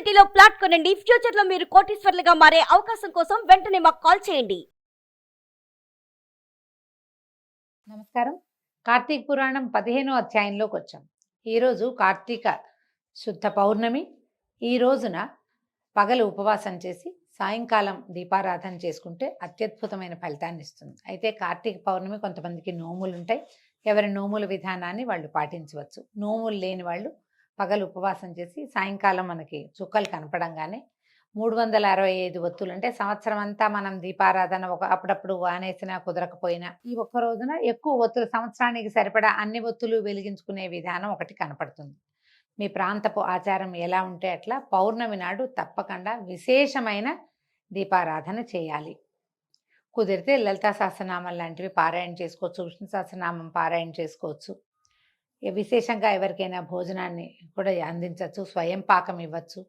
సిటీలో ప్లాట్ కొనండి. ఫ్యూచర్ లో మీరు కోటీశ్వర్లుగా మారే అవకాశం కోసం వెంటనే మాకు కాల్ చేయండి. నమస్కారం. కార్తీక పురాణం 15వ అధ్యాయంలోకి వచ్చాం. ఈరోజు కార్తీక శుద్ధ పౌర్ణమి. ఈ రోజున పగలు ఉపవాసం చేసి సాయంకాలం దీపారాధన చేసుకుంటే అత్యద్భుతమైన ఫలితాన్ని ఇస్తుంది. అయితే కార్తీక పౌర్ణమి కొంతమందికి నోములు ఉంటాయి. ఎవరి నోముల విధానాన్ని వాళ్ళు పాటించవచ్చు. నోములు లేని వాళ్ళు పగలు ఉపవాసం చేసి సాయంకాలం మనకి చుక్కలు కనపడంగానే 365 ఒత్తులు, అంటే సంవత్సరం అంతా మనం దీపారాధన అప్పుడప్పుడు వానేసినా కుదరకపోయినా ఈ ఒక్క రోజున ఎక్కువ ఒత్తులు, సంవత్సరానికి సరిపడా అన్ని ఒత్తులు వెలిగించుకునే విధానం ఒకటి కనపడుతుంది. మీ ప్రాంతపు ఆచారం ఎలా ఉంటే అట్లా పౌర్ణమి నాడు తప్పకుండా విశేషమైన దీపారాధన చేయాలి. కుదిరితే లలితా సహస్రనామం లాంటివి పారాయణ చేసుకోవచ్చు, విష్ణు సహస్రనామం పారాయణ చేసుకోవచ్చు. విశేషంగా ఎవరికైనా భోజనాన్ని కూడా అందించవచ్చు, స్వయం పాకం ఇవ్వచ్చు.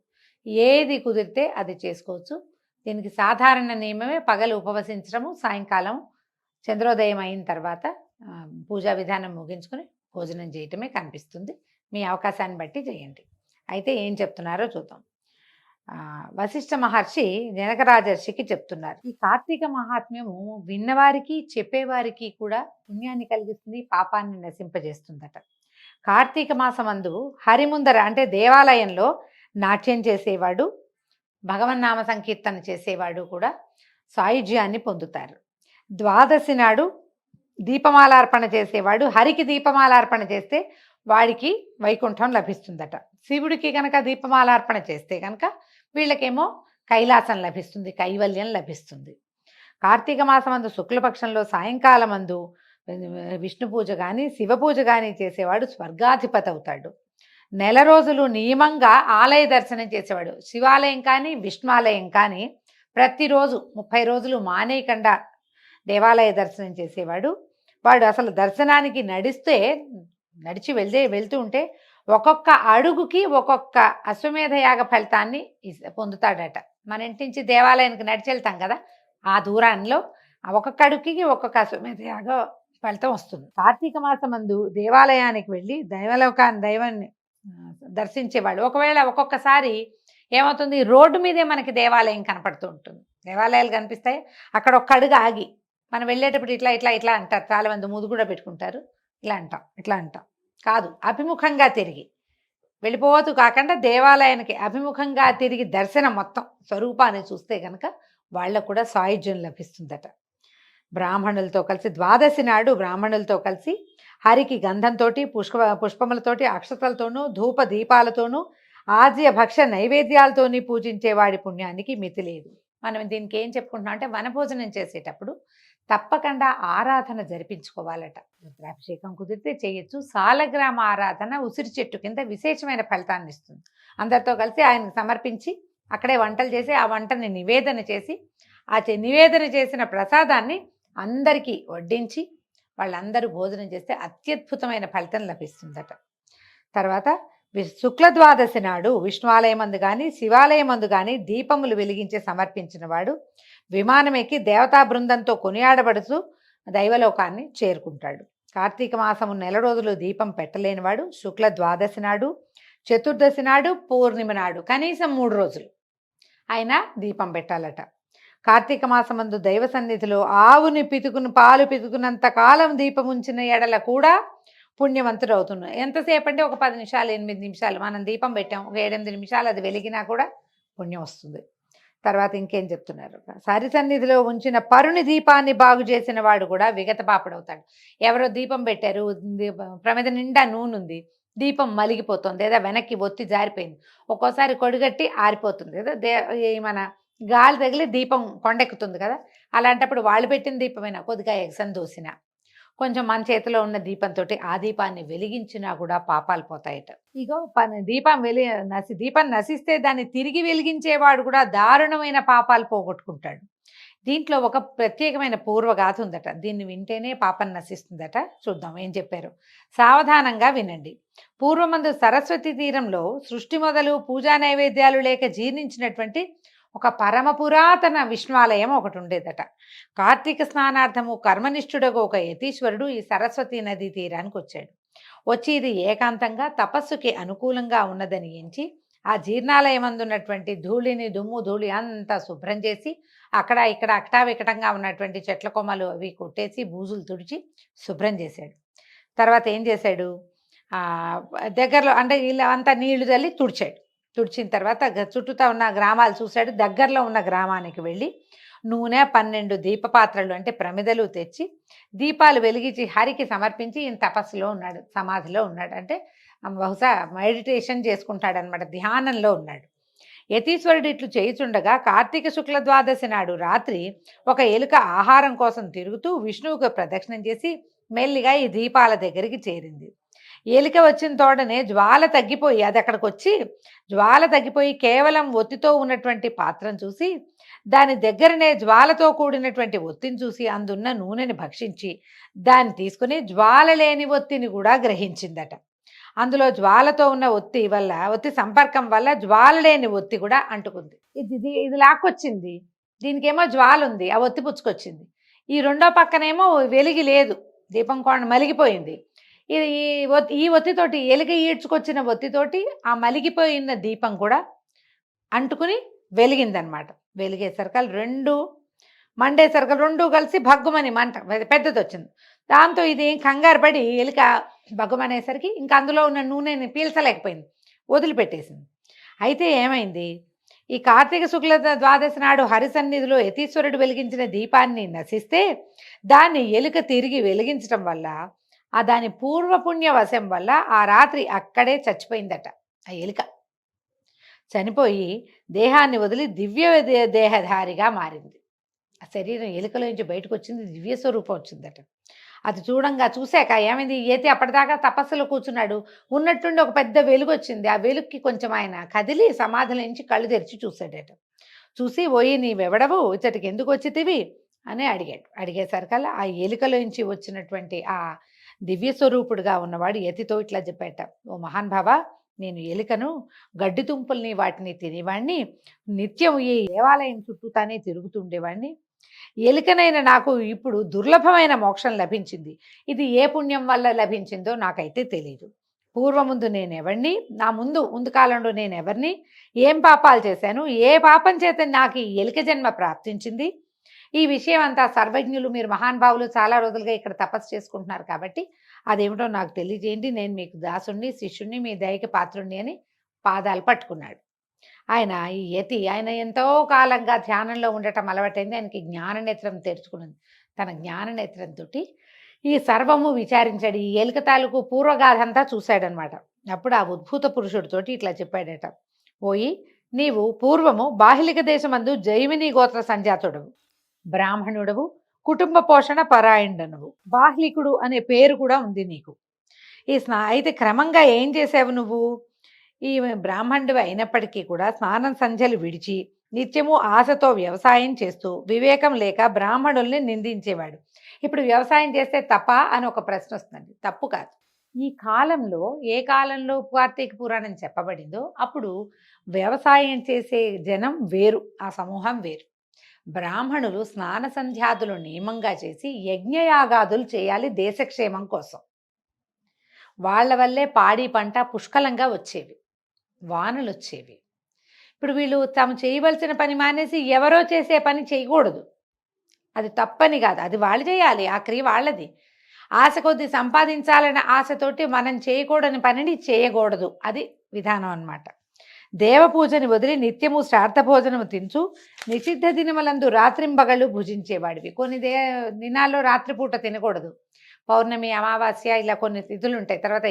ఏది కుదిరితే అది చేసుకోవచ్చు. దీనికి సాధారణ నియమమే పగలు ఉపవసించడము, సాయంకాలం చంద్రోదయం అయిన తర్వాత పూజా విధానం ముగించుకొని భోజనం చేయటమే కనిపిస్తుంది. మీ అవకాశాన్ని బట్టి చేయండి. అయితే ఏం చెప్తున్నారో చూద్దాం. వశిష్ఠ మహర్షి జనక రాజర్షికి చెప్తున్నారు. ఈ కార్తీక మహాత్మ్యము విన్నవారికి చెప్పేవారికి కూడా పుణ్యాన్ని కలిగిస్తుంది, పాపాన్ని నశింపజేస్తుందట. కార్తీక మాసమందు హరిముందర, అంటే దేవాలయంలో నాట్యం చేసేవాడు, భగవన్నామ సంకీర్తన చేసేవాడు కూడా సాయుధ్యాన్ని పొందుతారు. ద్వాదశి నాడు దీపమాలార్పణ చేసేవాడు హరికి దీపమాలార్పణ చేస్తే వాడికి వైకుంఠం లభిస్తుందట. శివుడికి కనుక దీపమాలార్పణ చేస్తే కనుక వీళ్ళకేమో కైలాసం లభిస్తుంది, కైవల్యం లభిస్తుంది. కార్తీక మాసమందు శుక్లపక్షంలో సాయంకాలం అందు విష్ణు పూజ కానీ శివ పూజ కానీ చేసేవాడు స్వర్గాధిపతి అవుతాడు. నెల రోజులు నియమంగా ఆలయ దర్శనం చేసేవాడు, శివాలయం కానీ విష్ణువాలయం కానీ ప్రతిరోజు 30 రోజులు మానేయకుండా దేవాలయ దర్శనం చేసేవాడు. వాడు అసలు దర్శనానికి నడిచి వెళ్తూ ఉంటే ఒక్కొక్క అడుగుకి ఒక్కొక్క అశ్వమేధ యాగ ఫలితాన్ని పొందుతాడట. మన ఇంటి నుంచి దేవాలయానికి నడిచి వెళ్తాం కదా, ఆ దూరాల్లో ఒక్కొక్క అడుగుకి ఒక్కొక్క అశ్వమేధ యాగ ఫలితం వస్తుంది. కార్తీక మాసమందు దేవాలయానికి వెళ్ళి దైవాన్ని దర్శించేవాడు. ఒకవేళ ఒక్కొక్కసారి ఏమవుతుంది, రోడ్డు మీదే మనకి దేవాలయం కనపడుతూ ఉంటుంది. దేవాలయాలు కనిపిస్తాయి, అక్కడ ఒక్క అడుగు ఆగి మనం వెళ్ళేటప్పుడు ఇట్లా ఇట్లా ఇట్లా అంటారు. చాలా మంది ముదు కూడా పెట్టుకుంటారు. ఇట్లా అంటాం కాదు, అభిముఖంగా తిరిగి వెళ్ళిపోతూ కాకుండా దేవాలయానికి అభిముఖంగా తిరిగి దర్శనం మొత్తం స్వరూపాన్ని చూస్తే కనుక వాళ్ళకు కూడా సాయుధ్యం లభిస్తుందట. బ్రాహ్మణులతో కలిసి ద్వాదశి నాడు బ్రాహ్మణులతో కలిసి హరికి గంధంతో, పుష్పములతోటి, అక్షతలతోనూ, ధూప దీపాలతోనూ, ఆజ్య భక్ష నైవేద్యాలతోని పూజించే వాడి పుణ్యానికి మితి లేదు. మనం దీనికి ఏం చెప్పుకుంటున్నాం అంటే, వనభోజనం చేసేటప్పుడు తప్పకుండా ఆరాధన జరిపించుకోవాలట. రుద్రాభిషేకం కుదిరితే చేయొచ్చు. సాలగ్రామ ఆరాధన ఉసిరి చెట్టు కింద విశేషమైన ఫలితాన్ని ఇస్తుంది. అందరితో కలిసి ఆయనకు సమర్పించి అక్కడే వంటలు చేసి ఆ వంటని నివేదన చేసి ఆ నివేదన చేసిన ప్రసాదాన్ని అందరికీ వడ్డించి వాళ్ళందరూ భోజనం చేస్తే అత్యద్భుతమైన ఫలితం లభిస్తుందట. తర్వాత శుక్ల ద్వాదశి నాడు విష్ణువాలయమందు కానీ శివాలయమందు కానీ దీపములు వెలిగించి సమర్పించిన వాడు విమానం ఎక్కి దేవతా బృందంతో కొనియాడబడుతూ దైవలోకాన్ని చేరుకుంటాడు. కార్తీక మాసము నెల రోజులు దీపం పెట్టలేనివాడు శుక్ల ద్వాదశి నాడు, చతుర్దశి నాడు, పూర్ణిమ నాడు కనీసం 3 రోజులు ఆయన దీపం పెట్టాలట. కార్తీక మాసమందు దైవ సన్నిధిలో ఆవుని పాలు పితుకున్నంత కాలం దీపం ఉంచిన ఎడల కూడా పుణ్యవంతుడు అవుతున్నాడు. ఎంతసేపు అంటే ఒక 10 నిమిషాలు 8 నిమిషాలు మనం దీపం పెట్టాం, ఒక 7-8 నిమిషాలు అది వెలిగినా కూడా పుణ్యం వస్తుంది. తర్వాత ఇంకేం చెప్తున్నారు, సరి సన్నిధిలో ఉంచిన పరుని దీపాన్ని బాగు చేసిన వాడు కూడా విగత పాపడవుతాడు. ఎవరో దీపం పెట్టారు, ప్రమిద నిండా నూనె ఉంది, దీపం మలిగిపోతుంది, లేదా వెనక్కి ఒత్తి జారిపోయింది, ఒక్కోసారి కొడిగట్టి ఆరిపోతుంది కదా, మన గాలి తగిలి దీపం కొండెక్కుతుంది కదా, అలాంటప్పుడు వాళ్ళు పెట్టిన దీపమైనా కొద్దిగా ఎగసం దూసినా కొంచెం మన చేతిలో ఉన్న దీపంతో ఆ దీపాన్ని వెలిగించినా కూడా పాపాలు పోతాయట. ఇగో దీపం నశిస్తే దాన్ని తిరిగి వెలిగించేవాడు కూడా దారుణమైన పాపాలు పోగొట్టుకుంటాడు. దీంట్లో ఒక ప్రత్యేకమైన పూర్వగాథ ఉందట. దీన్ని వింటేనే పాపం నశిస్తుందట. చూద్దాం ఏం చెప్పారు. సావధానంగా వినండి. పూర్వమందు సరస్వతి తీరంలో సృష్టి మొదలు పూజా నైవేద్యాలు లేక జీర్ణించినటువంటి ఒక పరమ పురాతన విష్ణువాలయం ఒకటి ఉండేదట. కార్తీక స్నానార్థము కర్మనిష్ఠుడగు ఒక యతీశ్వరుడు ఈ సరస్వతి నదీ తీరానికి వచ్చాడు. వచ్చి ఇది ఏకాంతంగా తపస్సుకి అనుకూలంగా ఉన్నదని ఎంచి ఆ జీర్ణాలయం అందున్నటువంటి ధూళిని దుమ్ము ధూళి అంతా శుభ్రం చేసి అక్కడ ఇక్కడ అకటావికటంగా ఉన్నటువంటి చెట్ల కొమ్మలు అవి కొట్టేసి బూజులు తుడిచి శుభ్రం చేశాడు. తర్వాత ఏం చేశాడు, దగ్గరలో అంటే ఇలా అంతా నీళ్లు చల్లి తుడిచాడు. తుడిచిన తర్వాత చుట్టూతా ఉన్న గ్రామాలు చూశాడు. దగ్గరలో ఉన్న గ్రామానికి వెళ్ళి నూనె 12 దీపపాత్రలు అంటే ప్రమిదలు తెచ్చి దీపాలు వెలిగించి హరికి సమర్పించి ఈయన తపస్సులో ఉన్నాడు, సమాధిలో ఉన్నాడు. అంటే బహుశా మెడిటేషన్ చేసుకుంటాడనమాట, ధ్యానంలో ఉన్నాడు. యతీశ్వరుడు ఇట్లు చేయుచుండగా కార్తీక శుక్ల ద్వాదశి నాడు రాత్రి ఒక ఎలుక ఆహారం కోసం తిరుగుతూ విష్ణువుకు ప్రదక్షిణం చేసి మెల్లిగా ఈ దీపాల దగ్గరికి చేరింది. ఎలుక వచ్చిన తోడనే జ్వాల తగ్గిపోయి అది అక్కడికి వచ్చి జ్వాల తగ్గిపోయి కేవలం ఒత్తితో ఉన్నటువంటి పాత్రను చూసి దాని దగ్గరనే జ్వాలతో కూడినటువంటి ఒత్తిని చూసి అందున్న నూనెని భక్షించి దాన్ని తీసుకుని జ్వాల లేని ఒత్తిని కూడా గ్రహించిందట. అందులో జ్వాలతో ఉన్న ఒత్తి సంపర్కం వల్ల జ్వాల లేని ఒత్తి కూడా అంటుకుంది. ఇది లాక్కొచ్చింది, దీనికేమో జ్వాల ఉంది, ఆ ఒత్తి పుచ్చుకొచ్చింది. ఈ రెండో పక్కనేమో వెలిగి లేదు, దీపం కొండ మలిగిపోయింది. ఈ ఒత్తితోటి ఎలుక ఈడ్చుకొచ్చిన ఒత్తితోటి ఆ మలిగిపోయిన దీపం కూడా అంటుకుని వెలిగిందనమాట. వెలిగేసరికలు రెండు మండేసరికలు రెండు కలిసి భగ్గుమని మంట పెద్దది వచ్చింది. దాంతో ఇది కంగారు పడి ఎలుక భగ్గుమనేసరికి ఇంకా అందులో ఉన్న నూనెని పీల్చలేకపోయింది, వదిలిపెట్టేసింది. అయితే ఏమైంది, ఈ కార్తీక శుక్ల ద్వాదశి నాడు హరిసన్నిధిలో యతీశ్వరుడు వెలిగించిన దీపాన్ని నశిస్తే దాన్ని ఎలుక తిరిగి వెలిగించడం వల్ల దాని పూర్వపుణ్య వశం వల్ల ఆ రాత్రి అక్కడే చచ్చిపోయిందట. ఆ ఎలుక చనిపోయి దేహాన్ని వదిలి దివ్య దేహధారిగా మారింది. ఆ శరీరం ఎలుకలోంచి బయటకు వచ్చింది, దివ్య స్వరూపం వచ్చిందట. అది చూశాక ఏమైంది, ఏతి అప్పటిదాకా తపస్సులో కూర్చున్నాడు, ఉన్నట్టుండి ఒక పెద్ద వెలుగు వచ్చింది. ఆ వెలుగుకి కొంచెం ఆయన కదిలి సమాధిలో నుంచి కళ్ళు తెరిచి చూశాడట. చూసి ఓయి నీవెవడవు, ఇతడికి ఎందుకు వచ్చితివి అని అడిగాడు. అడిగేసరికల్లా ఆ ఎలుకలోంచి వచ్చినటువంటి ఆ దివ్య స్వరూపుడుగా ఉన్నవాడు యతితో ఇట్లా చెప్పాట, ఓ మహాన్భావ, నేను ఎలుకను, గడ్డి తుంపుల్ని వాటిని తినేవాడిని, నిత్యం ఈ దేవాలయం చుట్టూ తానే తిరుగుతుండేవాడిని. ఎలుకనైన నాకు ఇప్పుడు దుర్లభమైన మోక్షం లభించింది. ఇది ఏ పుణ్యం వల్ల లభించిందో నాకైతే తెలియదు. పూర్వముందు నేనెవరిని, నా ముందు కాలంలో నేనెవరిని, ఏం పాపాలు చేశాను, ఏ పాపం చేత నాకు ఈ ఎలుక జన్మ ప్రాప్తించింది, ఈ విషయం అంతా సర్వజ్ఞులు, మీరు మహానుభావులు చాలా రోజులుగా ఇక్కడ తపస్సు చేసుకుంటున్నారు కాబట్టి అదేమిటో నాకు తెలియజేయండి, నేను మీకు దాసుణ్ణి, శిష్యుణ్ణి, మీ దయకి పాత్రుణ్ణి అని పాదాలు పట్టుకున్నాడు. ఆయన ఈ యతి ఆయన ఎంతో కాలంగా ధ్యానంలో ఉండటం అలవాటైంది. ఆయనకి జ్ఞాననేత్రం తెరుచుకున్నది. తన జ్ఞాననేత్రంతో ఈ సర్వము విచారించాడు. ఈ ఎలుక తాలూకు పూర్వగాథ అంతా చూశాడనమాట. అప్పుడు ఆ ఉద్భూత పురుషుడితోటి ఇట్లా చెప్పాడట, పోయి నీవు పూర్వము బాహ్లిక దేశమందు జైమిని గోత్ర సంజాతుడవు, బ్రాహ్మణుడవు, కుటుంబ పోషణ పరాయణుడనవు, బాహ్లికుడు అనే పేరు కూడా ఉంది నీకు. అయితే క్రమంగా ఏం చేసావు నువ్వు, ఈ బ్రాహ్మణుడివి అయినప్పటికీ కూడా స్నానం సంధ్యలు విడిచి నిత్యము ఆశతో వ్యవసాయం చేస్తూ వివేకం లేక బ్రాహ్మణుల్ని నిందించేవాడు. ఇప్పుడు వ్యవసాయం చేస్తే తప్ప అని ఒక ప్రశ్న వస్తుంది. తప్పు కాదు. ఈ కాలంలో ఏ కాలంలో కార్తీక పురాణం చెప్పబడిందో అప్పుడు వ్యవసాయం చేసే జనం వేరు, ఆ సమూహం వేరు. బ్రాహ్మణులు స్నాన సంధ్యాదులు నియమంగా చేసి యజ్ఞయాగాదులు చేయాలి దేశక్షేమం కోసం. వాళ్ళ వల్లే పాడి పంట పుష్కలంగా వచ్చేవి, వానలు వచ్చేవి. ఇప్పుడు వీళ్ళు తాము చేయవలసిన పని మానేసి ఎవరో చేసే పని చేయకూడదు. అది తప్పని కాదు, అది వాళ్ళు చేయాలి, ఆ క్రియ వాళ్ళది. ఆశ కొద్ది సంపాదించాలనే ఆశతోటి మనం చేయకూడని పనిని చేయకూడదు, అది విధానం అన్నమాట. దేవపూజని వదిలి నిత్యము శ్రార్థ భోజనము తించు నిషిద్ధ దినములందు రాత్రింబగళ్ళు భుజించేవాడివి. కొన్ని దినాల్లో రాత్రిపూట తినకూడదు. పౌర్ణమి, అమావాస్య ఇలా కొన్ని తిథులు ఉంటాయి. తర్వాత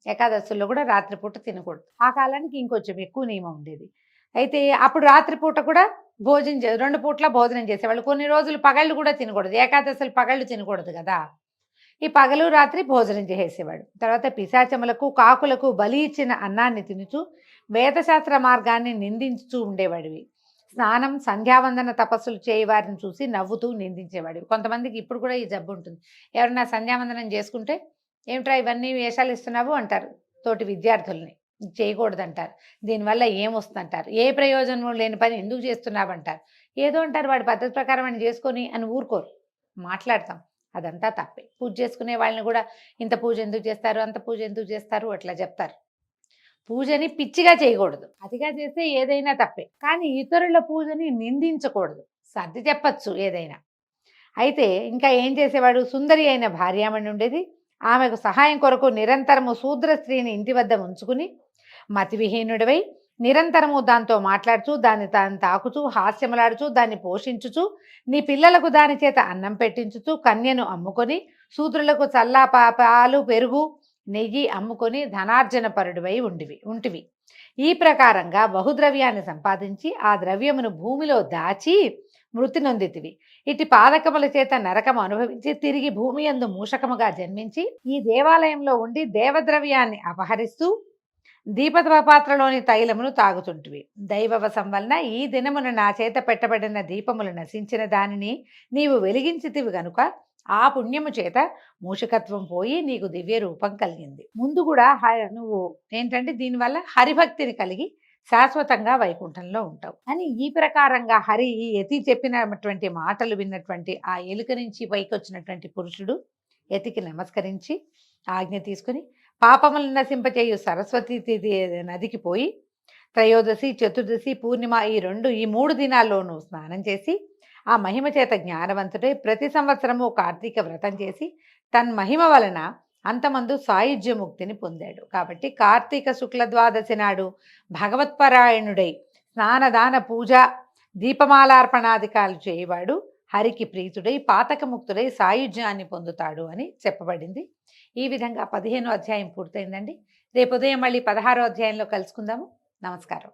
ఏకాదశుల్లో కూడా రాత్రిపూట తినకూడదు. ఆ కాలానికి ఇంకొంచెం ఎక్కువ నియమం ఉండేది. అయితే అప్పుడు రాత్రిపూట కూడా రెండు పూట్ల భోజనం చేసేవాళ్ళు. కొన్ని రోజులు పగళ్ళు కూడా తినకూడదు, ఏకాదశులు పగళ్ళు తినకూడదు కదా. ఈ పగలు రాత్రి భోజనం చేసేవాడు. తర్వాత పిశాచములకు కాకులకు బలి ఇచ్చిన అన్నాన్ని తినుచు వేదశాస్త్ర మార్గాన్ని నిందించుతూ ఉండేవాడివి. స్నానం సంధ్యావందన తపస్సులు చేయవారిని చూసి నవ్వుతూ నిందించేవాడివి. కొంతమందికి ఇప్పుడు కూడా ఈ జబ్బు ఉంటుంది. ఎవరైనా సంధ్యావందనం చేసుకుంటే ఏమిట్రా ఇవన్నీ వేషాలు ఇస్తున్నావు అంటారు తోటి విద్యార్థుల్ని, చేయకూడదు అంటారు. దీనివల్ల ఏమొస్తుందంటారు, ఏ ప్రయోజనం లేని పని ఎందుకు చేస్తున్నావు అంటారు. ఏదో అంటారు, వాడి పద్ధతి ప్రకారం అని చేసుకొని అని ఊరుకోరు, మాట్లాడతాం. అదంతా తప్పే. పూజ చేసుకునే వాళ్ళని కూడా ఇంత పూజ ఎందుకు చేస్తారు, అంత పూజ ఎందుకు చేస్తారు అట్లా చెప్తారు. పూజని పిచ్చిగా చేయకూడదు. అతిగా చేస్తే ఏదైనా తప్పే. కానీ ఇతరుల పూజని నిందించకూడదు. సర్ది చెప్పచ్చు ఏదైనా. అయితే ఇంకా ఏం చేసేవాడు, సుందరి అయిన భార్యామణి ఉండేది. ఆమెకు సహాయం కొరకు నిరంతరము శూద్ర స్త్రీని ఇంటి వద్ద ఉంచుకుని మతివిహీనుడివై నిరంతరము దాంతో మాట్లాడుచు దాన్ని తాను తాకుచూ హాస్యములాడుచు దాన్ని పోషించుచు నీ పిల్లలకు దాని చేత అన్నం పెట్టించుచు కన్యను అమ్ముకొని శూద్రులకు చల్లా పాలు పెరుగు నెయ్యి అమ్ముకొని ధనార్జన పరుడివై ఉంటివి. ఈ ప్రకారంగా బహుద్రవ్యాన్ని సంపాదించి ఆ ద్రవ్యమును భూమిలో దాచి మృతి నొందితివి. ఇటు పాదకముల చేత నరకము అనుభవించి తిరిగి భూమి యందు మూషకముగా జన్మించి ఈ దేవాలయంలో ఉండి దేవద్రవ్యాన్ని అపహరిస్తూ దీపపాత్రలోని తైలమును తాగుతుంటివి. దైవవశం వలన ఈ దినమున నా చేత పెట్టబడిన దీపములు నశించిన దానిని నీవు వెలిగించితివి గనుక ఆ పుణ్యము చేత మూషకత్వం పోయి నీకు దివ్య రూపం కలిగింది. ముందు కూడా నువ్వు ఏంటంటే దీనివల్ల హరిభక్తిని కలిగి శాశ్వతంగా వైకుంఠంలో ఉంటావు అని ఈ ప్రకారంగా హరి ఈ యతి చెప్పినటువంటి మాటలు విన్నటువంటి ఆ ఎలుక నుంచి పైకి వచ్చినటువంటి పురుషుడు యతికి నమస్కరించి ఆజ్ఞ తీసుకుని పాపములను నశింపచేయు సరస్వతి నదికి పోయి త్రయోదశి చతుర్దశి పూర్ణిమ ఈ మూడు దినాల్లోనూ స్నానం చేసి ఆ మహిమ చేత జ్ఞానవంతుడై ప్రతి సంవత్సరము కార్తీక వ్రతం చేసి తన్మహిమ వలన అంతమందు సాయుధ్య ముక్తిని పొందాడు. కాబట్టి కార్తీక శుక్ల ద్వాదశి నాడు భగవత్పరాయణుడై స్నానదాన పూజ దీపమాలార్పణాధికారులు చేయవాడు హరికి ప్రీతుడై పాతకముక్తుడై సాయుధ్యాన్ని పొందుతాడు అని చెప్పబడింది. ఈ విధంగా 15వ అధ్యాయం పూర్తయిందండి. రేపు ఉదయం మళ్ళీ 16వ అధ్యాయంలో కలుసుకుందాము. నమస్కారం.